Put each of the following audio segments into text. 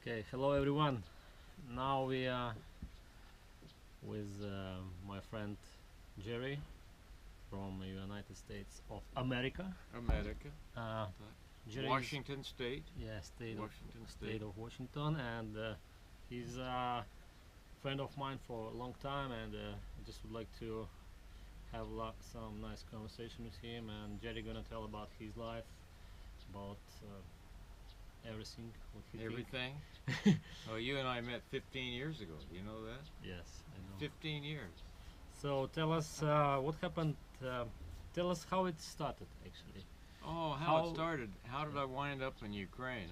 Okay, hello everyone. Now we are with my friend Jerry from United States of America. America, Uh, Jerry is, Washington State, yeah, Washington state State. of Washington, and he's a friend of mine for a long time, and I just would like to have some nice conversation with him. And Jerry gonna tell about his life, about everything, what he think. Everything. Oh, you and I met 15 years ago. Do you know that? Yes, I know. 15 years. So tell us what happened. Tell us how it started, actually. Oh, how it started. How did I wind up in Ukraine?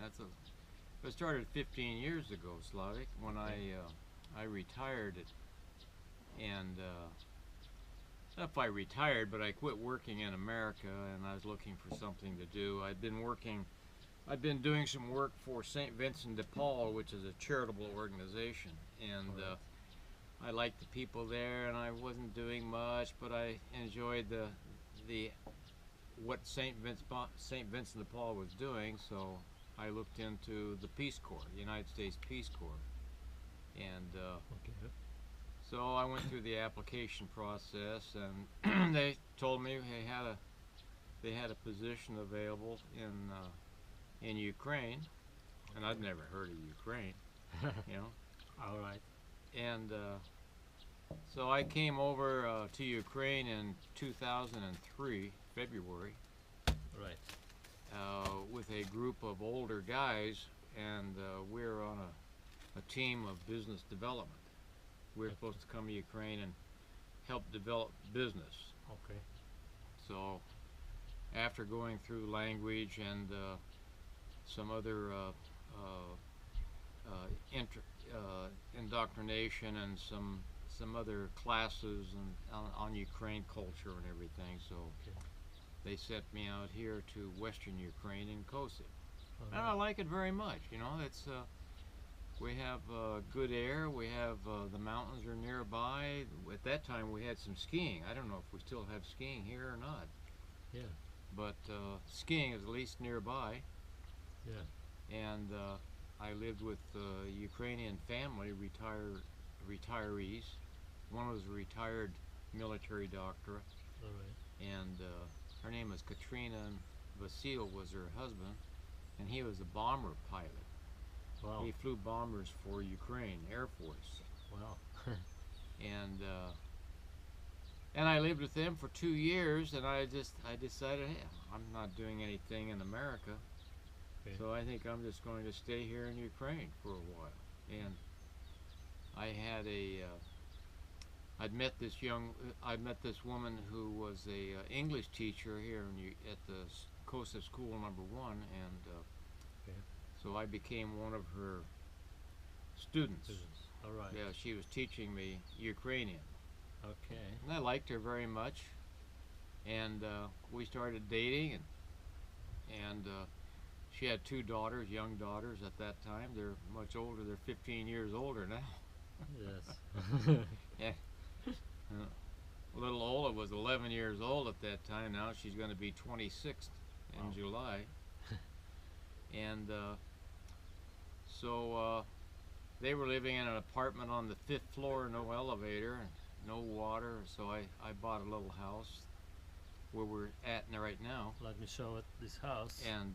It started 15 years ago, Slavic, when I retired it. And not if I retired, but I quit working in America, and I was looking for something to do. I'd been doing some work for St. Vincent de Paul, which is a charitable organization, and I liked the people there, and I wasn't doing much, but I enjoyed the what St. Vincent de Paul was doing. So I looked into the Peace Corps, the United States Peace Corps, and Okay. so I went through the application process, and they told me they had a position available in Ukraine, and I'd never heard of Ukraine, you know. All right. And so I came over to Ukraine in 2003, February, Right. with a group of older guys, and we're on a team of business development. We're supposed to come to Ukraine and help develop business. Okay. So after going through language and some other indoctrination and some other classes on Ukraine culture and everything, so Okay. they sent me out here to Western Ukraine in Kosів. All And I right. like it very much. You know, it's we have good air. We have the mountains are nearby. At that time, we had some skiing. I don't know if we still have skiing here or not, Yeah. but skiing is at least nearby. Yeah. And I lived with a Ukrainian family, retirees. One was a retired military doctor, All right. and her name was Katrina, and Vasil was her husband, and he was a bomber pilot. Wow. He flew bombers for Ukraine Air Force, Wow. and I lived with them for 2 years, and I decided, hey, I'm not doing anything in America, Okay. so I think I'm just going to stay here in Ukraine for a while. And I had I'd met this woman who was a English teacher here at the Kosів School #1, and Okay. so I became one of her students. All right. Yeah, she was teaching me Ukrainian, Okay. and I liked her very much. And we started dating, and she had 2 daughters, young daughters at that time. They're much older. They're 15 years older now. Yes. Yeah. Little Ola was 11 years old at that time. Now she's going to be 26 in Wow. July. And so they were living in an apartment on the 5th floor, no elevator, and no water. So I bought a little house where we're at right now. Let me show it. This house. And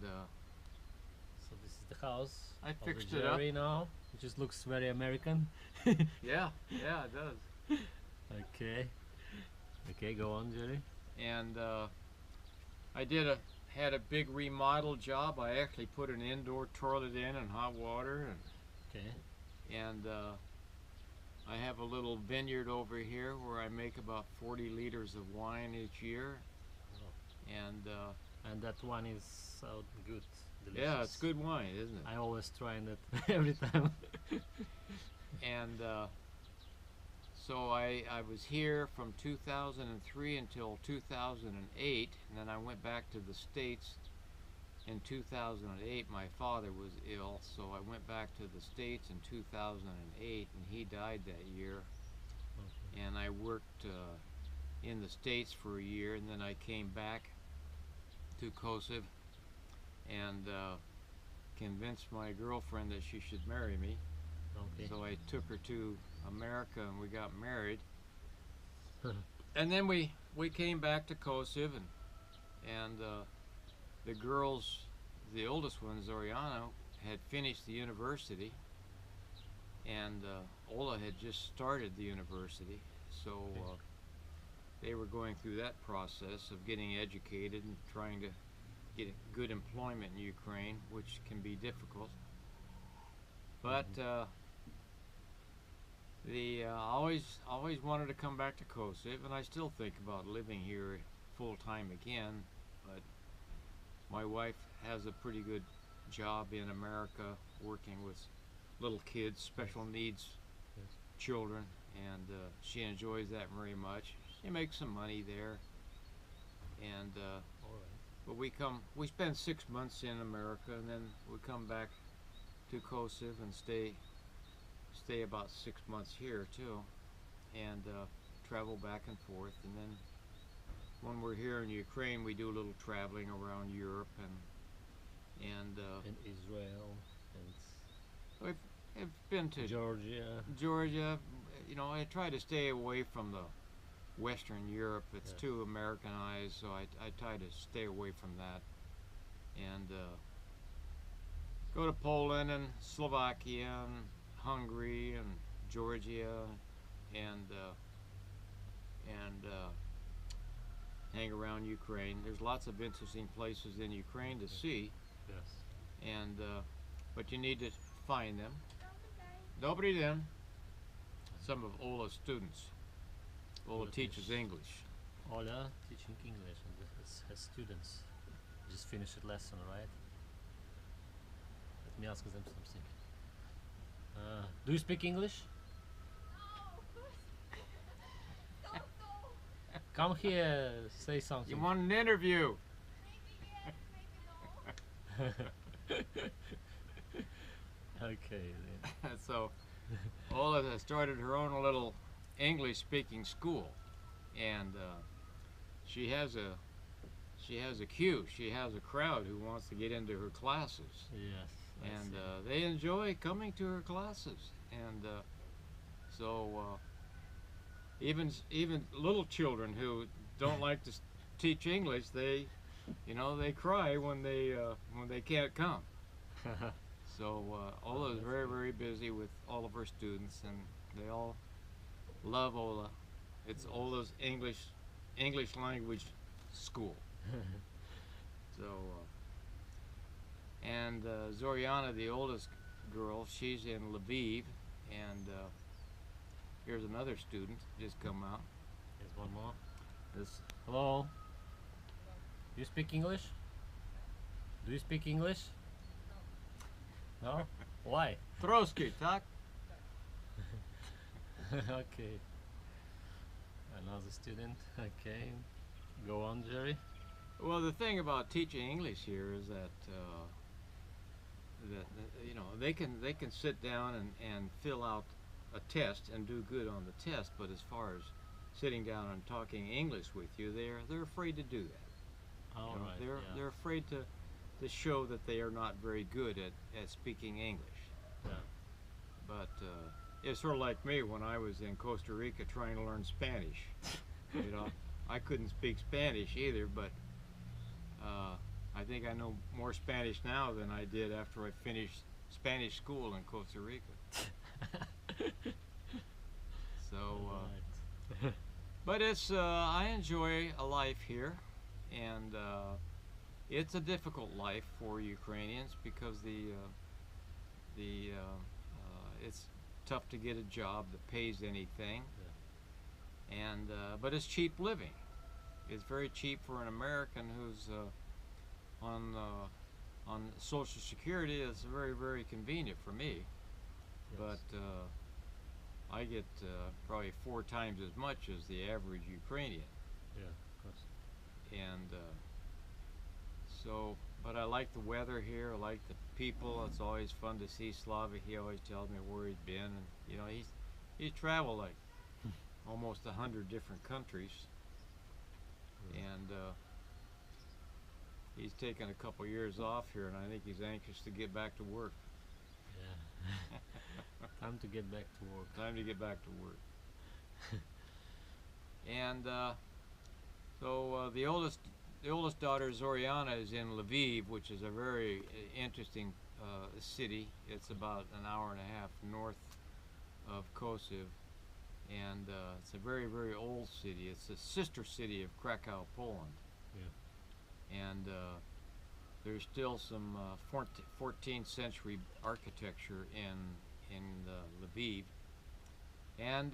So this is the house. I of the fixed it up. Jerry now. It just looks very American. yeah, it does. Okay. Okay, go on, Jerry. And I had a big remodel job. I actually put an indoor toilet in and hot water, Okay. and I have a little vineyard over here where I make about 40 liters of wine each year. Wow. And And that one is so good. Delicious. yeah, it's good wine, isn't it? I always trying that every time. And so I was here from 2003 until 2008, and then I went back to the States in 2008. My father was ill, so I went back to the States in 2008, and he died that year. Okay. And I worked in the States for a year, and then I came back to Kosів and convinced my girlfriend that she should marry me. Okay. So I took her to America and we got married. And then we came back to Kosів, and the girls, the oldest one, Zoriana, had finished the university, and Ola had just started the university, so they were going through that process of getting educated and trying to get a good employment in Ukraine, which can be difficult. But always wanted to come back to Kosів, and I still think about living here full time again. But my wife has a pretty good job in America, working with little kids, special needs children, and she enjoys that very much. She makes some money there, and but we spend 6 months in America, and then we come back to Kosів and stay about 6 months here too, and travel back and forth. And then when we're here in Ukraine, we do a little traveling around Europe and In Israel and I've been to Georgia. You know, I try to stay away from the Western Europe. It's too Americanized, so I try to stay away from that. And go to Poland and Slovakia and Hungary and Georgia and hang around Ukraine. There's lots of interesting places in Ukraine to see. yes. And but you need to find them. Dobry den. Some of Ola's students. Ola teaches English. Ola teaching English and has students. Just finished a lesson, right? Let me ask them something. Do you speak English? Come here, say something. You want an interview? Okay then. So Ola has started her own little English speaking school, and she has a queue. She has a crowd who wants to get into her classes, Yes. I and see. they enjoy coming to her classes. And so even little children who don't like to teach English, they cry when they can't come. So Ola is very, very busy with all of her students, and they all love Ola. It's Ola's English language school. So and Zoriana, the oldest girl, she's in Lviv, and here's another student just come out. Here's one more. This Hello. Do you speak English? Do you speak English? No? Why? Trotsky, tak? Okay. Another student. Okay. Go on, Jerry. Well, the thing about teaching English here is that they can sit down and fill out a test and do good on the test, but as far as sitting down and talking English with you, they're afraid to do that. All You know, right. they're afraid to show that they are not very good at speaking English. Yeah. But it's sort of like me when I was in Costa Rica trying to learn Spanish. You know, I couldn't speak Spanish either, but I think I know more Spanish now than I did after I finished Spanish school in Costa Rica. So, Alright. but it's I enjoy a life here, and it's a difficult life for Ukrainians because it's tough to get a job that pays anything, and but it's cheap living. It's very cheap for an American who's on Social Security. It's very, very convenient for me, but I get probably 4 times as much as the average Ukrainian. Yeah, of course. And so, but I like the weather here. I like the people. It's always fun to see Slavik. He always tells me where he's been, and you know he's traveled like almost 100 different countries, and he's taken a couple years off here, and I think he's anxious to get back to work. Yeah. Time to get back to work. Time to get back to work. And so the oldest daughter, Zoriana, is in Lviv, which is a very interesting city. It's about an hour and a half north of Kosів, and it's a very, very old city. It's a sister city of Krakow, Poland. Yeah. And there's still some 14th century architecture in Lviv. And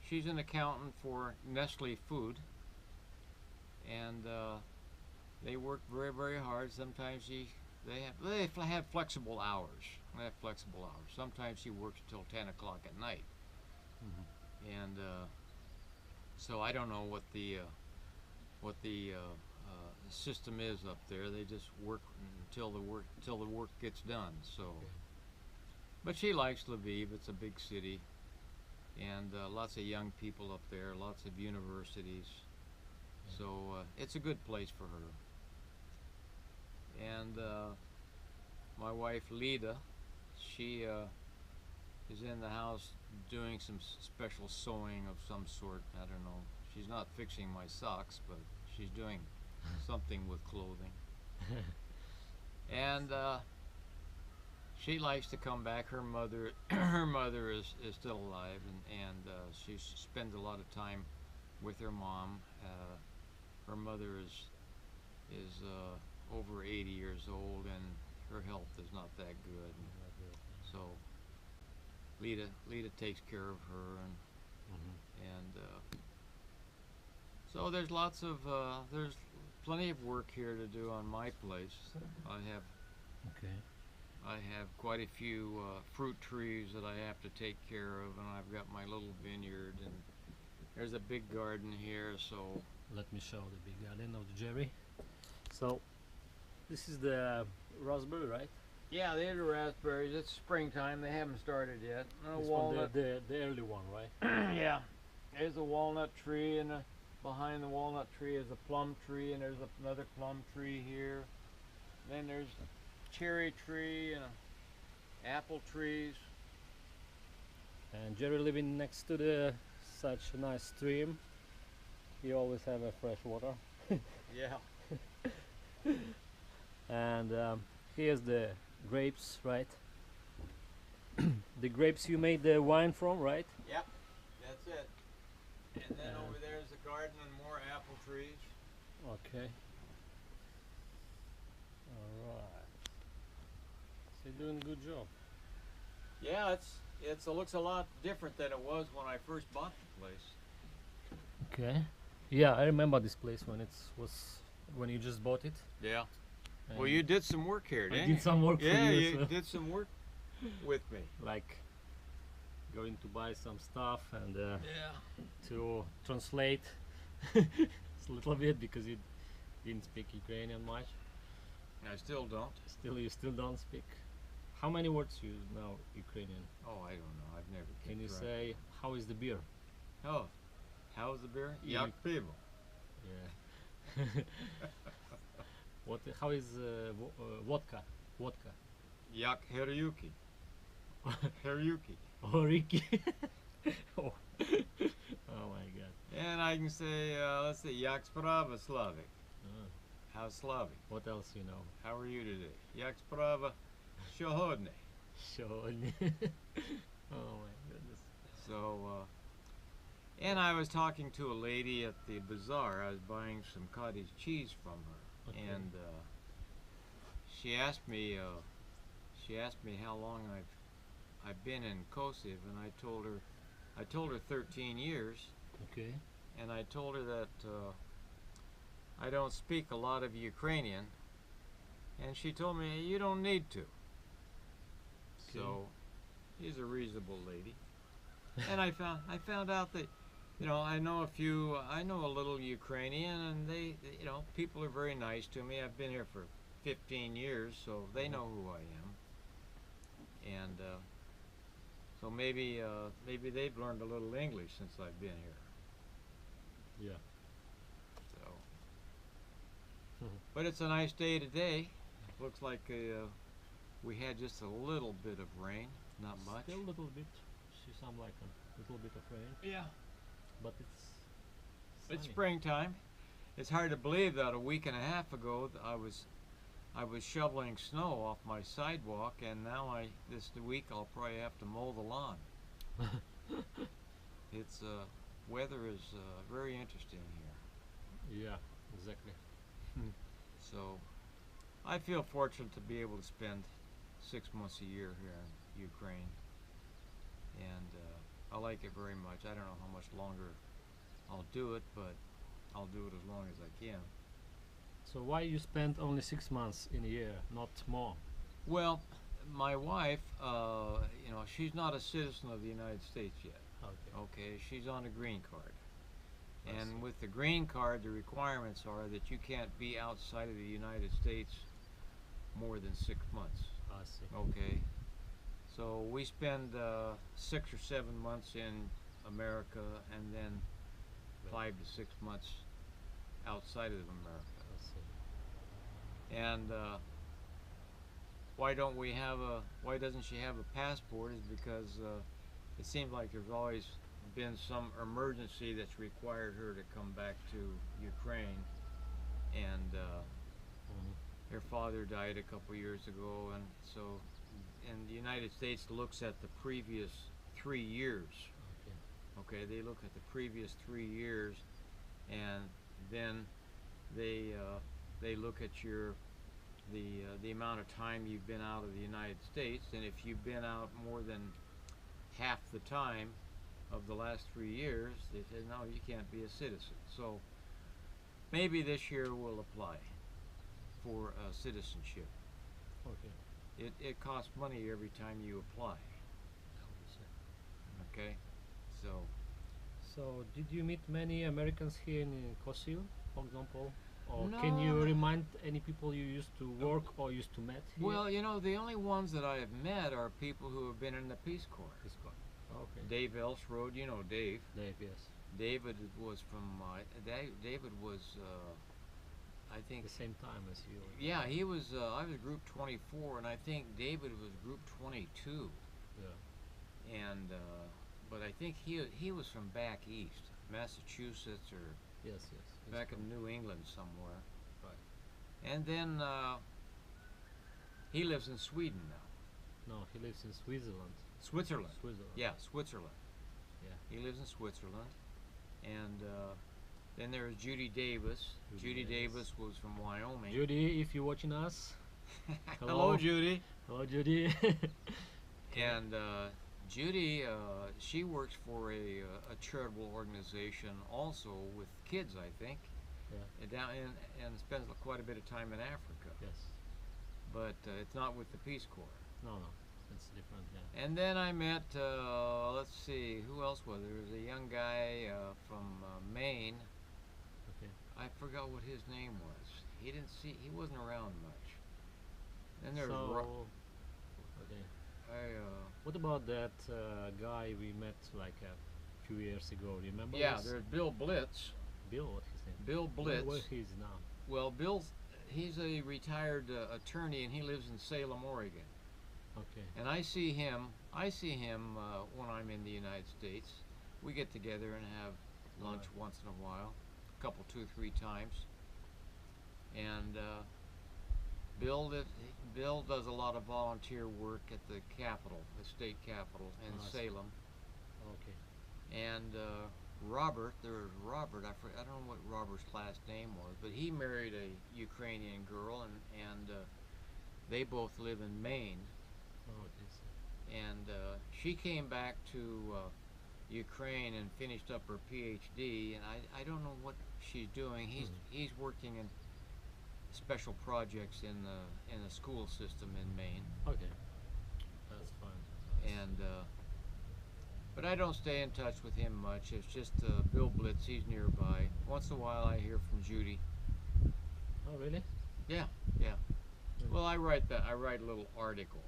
she's an accountant for Nestle Food, and they work very, very hard. Sometimes they have flexible hours. They have flexible hours. Sometimes she works till 10 o'clock at night. Mm-hmm. And so I don't know what the system is up there. They just work until the work gets done. So, Okay. but she likes Lviv. It's a big city, and lots of young people up there. Lots of universities. Yeah. So it's a good place for her. And my wife Lida, she is in the house doing some special sewing of some sort. I don't know. She's not fixing my socks, but she's doing something with clothing. And she likes to come back. Her mother is still alive, and she spends a lot of time with her mom. Her mother is over 80 years old, and her health is not that good. So Lida takes care of her, and so there's lots of there's plenty of work here to do on my place. Okay. I have quite a few fruit trees that I have to take care of, and I've got my little vineyard, and there's a big garden here. So Let me show the big garden of the Jerry. So this is the raspberry, right? yeah, these are raspberries. It's springtime. They haven't started yet. This one, the early one, right? Yeah, there's a walnut tree, and behind the walnut tree is a plum tree, and there's another plum tree here. Then there's a cherry tree and apple trees. And Jerry living next to the such a nice stream. He always have a fresh water. Yeah. And here's the grapes, right? The grapes you made the wine from, right? Yep, that's it. And then Yeah. over there's the garden and more apple trees. Okay. Alright. So you're doing a good job. Yeah, it looks a lot different than it was when I first bought the place. Okay. Yeah, I remember this place when you just bought it. Yeah. Well, And you did some work here, I didn't did some work for Yeah, you, you so did some work with me. like going to buy some stuff and Yeah. to translate a little bit because you didn't speak Ukrainian much. I still don't. You still don't speak. How many words you know Ukrainian? Oh, I don't know. I've never. Can you kept track. say how is the beer? Oh, how's the beer? Yeah. Як пиво. Yeah. How is vodka? Vodka. Як Hiryuki. Hiryuki. Oh, Ricky. Oh. Oh my God. And I can say, let's see, Як справа, Slavic. Ah, How's Slavic? what else you know? How are you today? Як справа, сьогодні. Сьогодні. Oh my goodness. So, and I was talking to a lady at the bazaar. I was buying some cottage cheese from her, Okay. and she asked me how long I've been in Kosів, and I told her 13 years, Okay. and I told her that I don't speak a lot of Ukrainian, and she told me you don't need to. So, she's a reasonable lady, and I found out that, you know, I know a little Ukrainian, and they, you know, people are very nice to me. I've been here for 15 years, so they know who I am, and so maybe they've learned a little English since I've been here. Yeah. So, But it's a nice day today. Looks like we had just a little bit of rain, not much. Still a little bit. See some like a little bit of rain, Yeah. but it's It's sunny. springtime. It's hard to believe that a week and a half ago I was shoveling snow off my sidewalk, and now this week I'll probably have to mow the lawn. It's weather is very interesting here. Yeah, exactly. So I feel fortunate to be able to spend 6 months a year here in Ukraine, and I like it very much. I don't know how much longer I'll do it, but I'll do it as long as I can. So why you spend only 6 months in a year, not more? Well, my wife, she's not a citizen of the United States yet. Okay. Okay, she's on a green card. I see. And with the green card, the requirements are that you can't be outside of the United States more than 6 months. I see. Okay, so we spend 6 or 7 months in America, and then 5 to 6 months outside of America. I see. And why doesn't she have a passport is because it seems like there's always been some emergency that's required her to come back to Ukraine, and her father died a couple years ago, and so the United States looks at the previous 3 years. Okay. Okay, they look at the previous 3 years, and then they look at the amount of time you've been out of the United States, and if you've been out more than half the time of the last 3 years, they said no, you can't be a citizen. So maybe this year we'll apply for citizenship. Okay. It costs money every time you apply. Okay, So did you meet many Americans here in Kosів, for example? Or No. can you remind any people you used to work or used to meet here? well, the only ones that I have met are people who have been in the Peace Corps. This guy. Okay. Dave Elsrode, you know Dave. Dave, yes. David was from David was I think The same time as you. yeah, he was I was group 24, and I think David was group 22, Yeah. and but I think he was from back east, Massachusetts, or Yes, yes. back in New England somewhere. Right. And then he lives in Sweden now. No, he lives in Switzerland. Switzerland. Switzerland. Yeah, Switzerland. Yeah. He lives in Switzerland. And then there's Judy Davis. Judy Judy Davis. Davis was from Wyoming. Judy, if you're watching us, Hello, Judy. hello, Judy. And Judy, she works for a charitable organization also with kids, I think. Yeah. Down and spends quite a bit of time in Africa. Yes. But it's not with the Peace Corps. No, it's different. Yeah. And then I met, let's see, who else was there? There was a young guy from Maine. Okay. I forgot what his name was. He wasn't around much. Then there's Okay. What about that guy we met like a few years ago? Remember? yeah, this? there's Bill Blitz. Bill. What's his name? Bill Blitz. Where he's now? Well, he's a retired attorney, and he lives in Salem, Oregon. Okay. And I see him when I'm in the United States. We get together and have lunch Right. once in a while, a couple, 2, 3 times. And Bill does a lot of volunteer work at the Capitol, the state capitol in I see. Salem. Okay. And Robert, I don't know what Robert's last name was, but he married a Ukrainian girl, and they both live in Maine. Oh, this. And she came back to Ukraine and finished up her PhD, and I don't know what she's doing. He's working in special projects in the school system in Maine. Okay. That's fine. And but I don't stay in touch with him much. It's just Bill Blitz. He's nearby. Once in a while, I hear from Judy. Oh, really? Yeah. Mm. Well, I write a little article.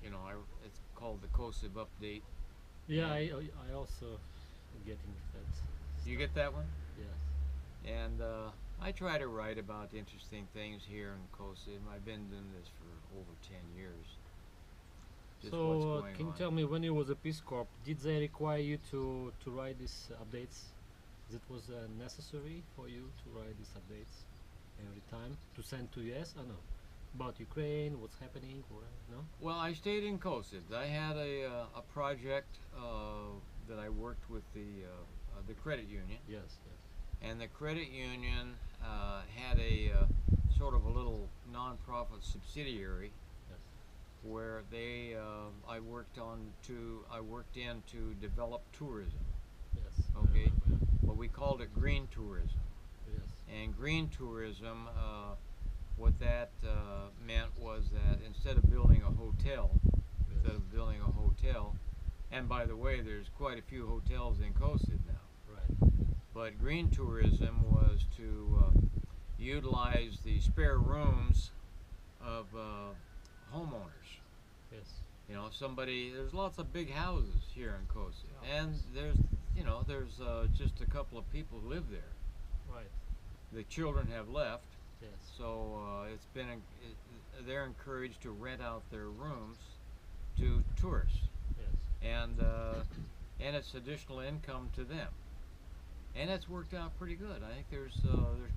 It's called the Kosів Update. Yeah, Yeah. I also getting that. You get that one? Yes. And I try to write about interesting things here in Kosів. I've been doing this for over 10 years. Just what's So, going can you on. tell me, when you was a Peace Corps, did they require you to write these updates? It was necessary for you to write these updates every time to send to US or no? About Ukraine, what's happening, or no? Well, I stayed in Kosів. I had a project that I worked with the credit union, Yes, yes. and the credit union had a sort of a little non-profit subsidiary Yes. where I worked in to develop tourism. Yes. Okay. But we called it green tourism. Yes. And green tourism, what that meant was that instead of building a hotel, and by the way, there's quite a few hotels in Kosів now. Right. But green tourism was to utilize the spare rooms of homeowners. Yes. You know, there's lots of big houses here in Kosів, and there's just a couple of people who live there. Right. The children have left, Yes. so they're encouraged to rent out their rooms to tourists, Yes. and it's additional income to them. And it's worked out pretty good. I think there's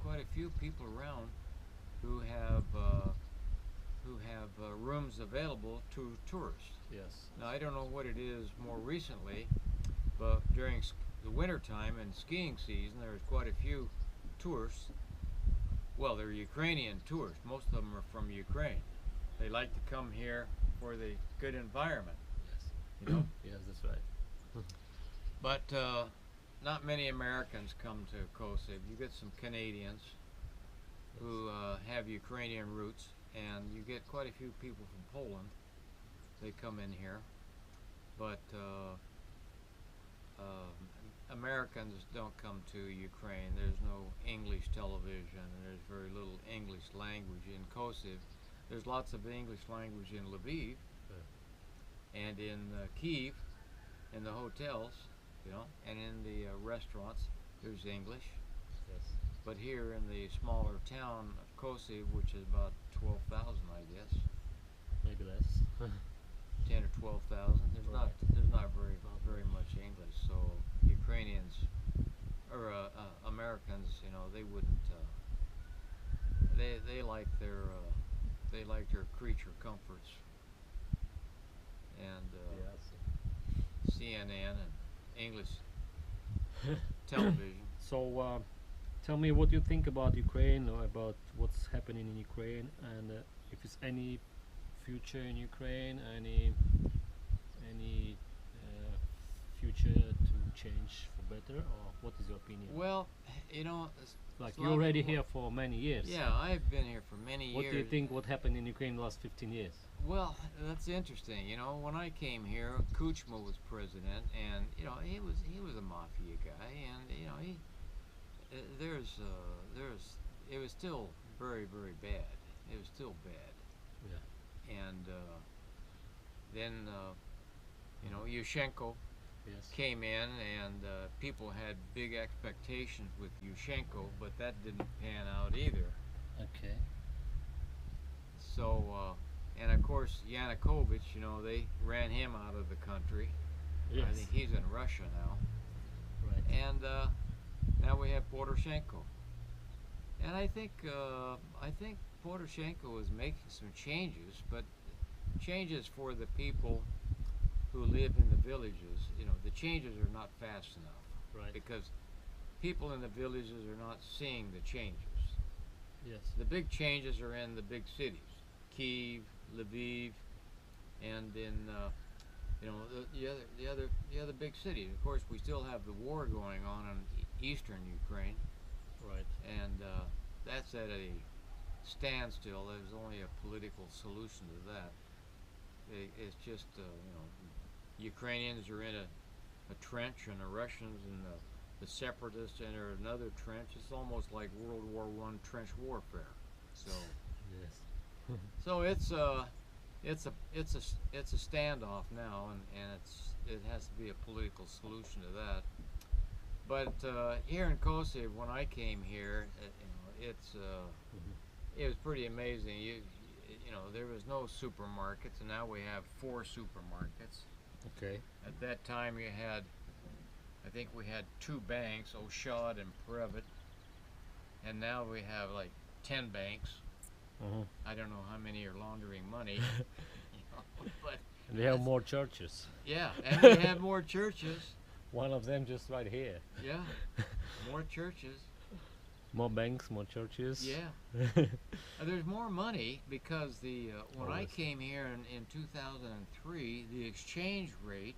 quite a few people around who have rooms available to tourists. Yes. Now I don't know what it is more recently, but during the winter time and skiing season, there's quite a few tourists. Well, they're Ukrainian tourists. Most of them are from Ukraine. They like to come here for the good environment, Yes. you know. Yes, that's right. But not many Americans come to Kosів. You get some Canadians who have Ukrainian roots, and you get quite a few people from Poland. They come in here, but Americans don't come to Ukraine. There's no English television, and there's very little English language in Kosів. There's lots of English language in Lviv, and in Kyiv, in the hotels, you know, and in the restaurants, there's English. Yes. But here in the smaller town of Kosів, which is about 12,000, I guess, Maybe less. 10 or 12,000, there's not very much English. So Ukrainians or Americans, you know, they wouldn't. They like their creature comforts and Yes. CNN and English television. So, tell me what you think about Ukraine, or about what's happening in Ukraine, and if it's any future in Ukraine, any future to change for better, or what is your opinion? Well, you know, Like, Slavic- you're already here for many years. yeah, I've been here for many What years. do you think what happened in Ukraine the last 15 years? Well, that's interesting. You know, when I came here, Kuchma was president, and you know he was a mafia guy, and you know it was still very bad. It was still bad. Yeah. And then you know Yushchenko Yes. came in, and people had big expectations with Yushchenko, but that didn't pan out either. Okay. So, and of course Yanukovych, you know, they ran him out of the country. Yes. I think he's in Russia now. Right. And now we have Poroshenko. And I think Poroshenko is making some changes, but changes for the people who live in the villages. You know, the changes are not fast enough. Right. Because people in the villages are not seeing the changes. Yes. The big changes are in the big cities, Kyiv, Lviv, and in you know the other big cities. Of course, we still have the war going on in eastern Ukraine, Right. and that's at a standstill. There's only a political solution to that. It's just you know, Ukrainians are in a trench, and the Russians and the separatists enter another trench. It's almost like World War I trench warfare. So Yes. so it's a standoff now, and it has to be a political solution to that. But here in Kosів, when I came here, you know, it's Mhm. it was pretty amazing. You know, there was no supermarkets, and now we have 4 supermarkets. Okay. At that time, you had, I think we had 2 banks, Oshad and Prevet, and now we have like 10 banks. Mhm. I don't know how many are laundering money, but And we have that's- more churches. yeah, and we have more churches. One of them just right here. Yeah, more churches. More banks, more churches. Yeah. There's more money because when I Always. came here in 2003, the exchange rate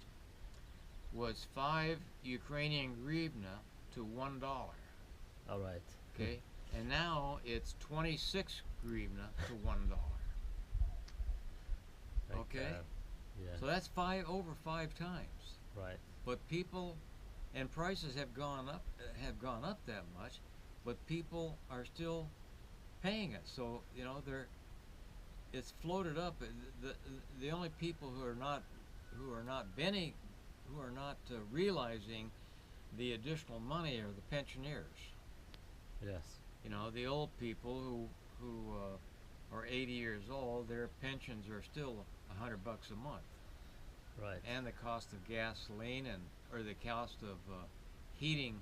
was 5 Ukrainian hryvnia to $1. All right. Okay, and now it's 26 hryvnia to $1. Like, Okay. Yeah. So that's over 5 times. Right. But people, and prices have gone up that much, but people are still paying it. So you know it's floated up. The only people who are not realizing the additional money are the pensioners. Yes. You know, the old people who are 80 years old, their pensions are still $100 a month, Right. and the cost of gasoline or the cost of heating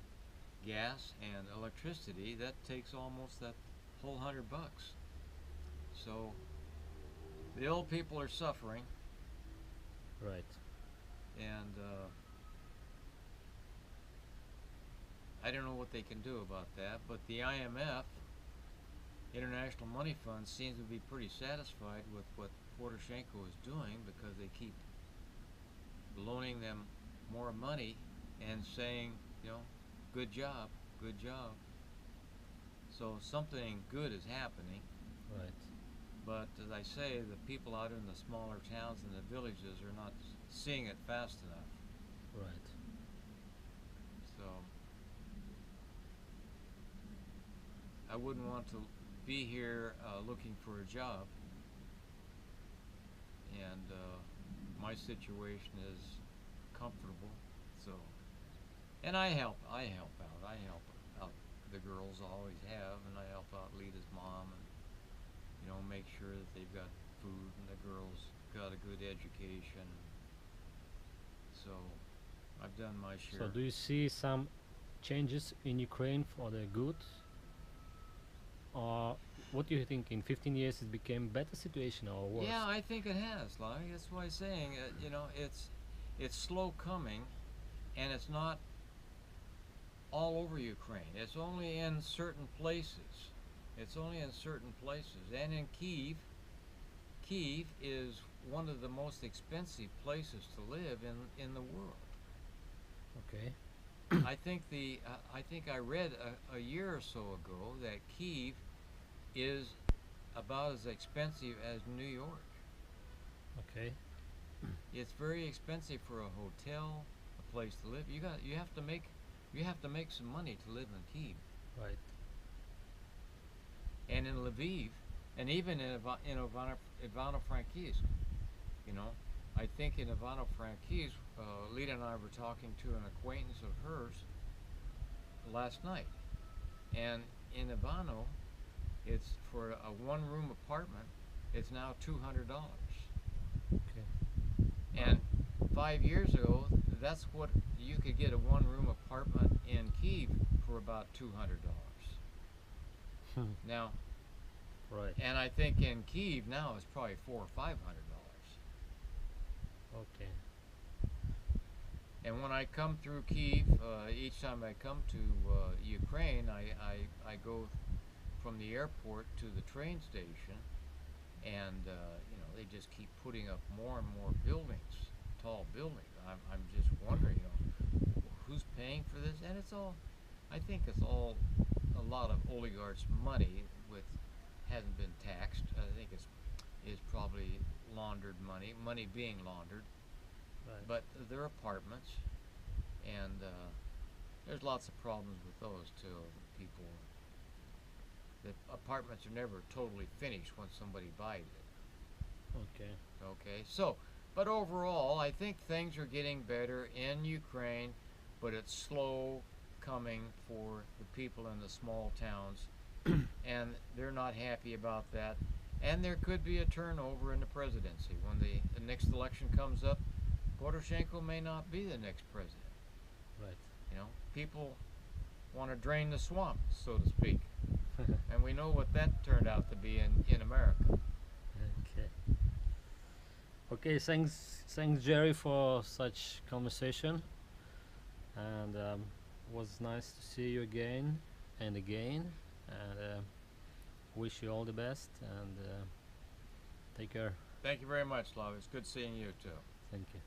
gas and electricity, that takes almost that whole $100. So the old people are suffering, Right. and I don't know what they can do about that. But the IMF, International Money Fund, seems to be pretty satisfied with what Poroshenko is doing, because they keep loaning them more money and saying, you know, good job, good job. So something good is happening. Right. But as I say, the people out in the smaller towns and the villages are not seeing it fast enough. Right. So I wouldn't want to be here looking for a job, and my situation is comfortable. So, and I help out. I help out the girls, always have, and I help out Lita's mom, and you know, make sure that they've got food and the girls got a good education. So I've done my share. So do you see some changes in Ukraine for the good? Or what do you think, in 15 years it became better situation or worse? Yeah, I think it has, Larry. That's why I'm saying, you know, it's slow coming, and it's not all over Ukraine. It's only in certain places. It's only in certain places. And in Kiev, Kiev is one of the most expensive places to live in the world. Okay. I think I read a year or so ago that Kiev is about as expensive as New York. Okay. It's very expensive for a hotel, a place to live. You have to make some money to live in Kiev. Right. And in Lviv, and even in Ivano-Frankivsk, you know, I think in Ivano-Frankivsk, Lita and I were talking to an acquaintance of hers last night, and in Ivano, it's for a one-room apartment. It's now $200, Okay. and 5 years ago, that's what you could get, a one-room apartment in Kiev for about $200. Now, Right. and I think in Kiev now it's probably $400 or $500. Okay. And when I come through Kiev, each time I come to Ukraine, I go from the airport to the train station, and you know, they just keep putting up more and more buildings, tall buildings. I'm just wondering, you know, who's paying for this? And it's all, I think it's all a lot of oligarchs' money with hasn't been taxed. I think it's probably laundered money being laundered. Right. But they're apartments, and there's lots of problems with those too. People, the apartments are never totally finished when somebody buys it. Okay. Okay, so, but overall, I think things are getting better in Ukraine, but it's slow coming for the people in the small towns and they're not happy about that. And there could be a turnover in the presidency. When the next election comes up, Poroshenko may not be the next president. Right. You know, people want to drain the swamp, so to speak. And we know what that turned out to be in America. Okay. Okay, thanks Jerry for such conversation, and was nice to see you again and again, and wish you all the best, and take care. Thank you very much, Slav. It's good seeing you too. Thank you.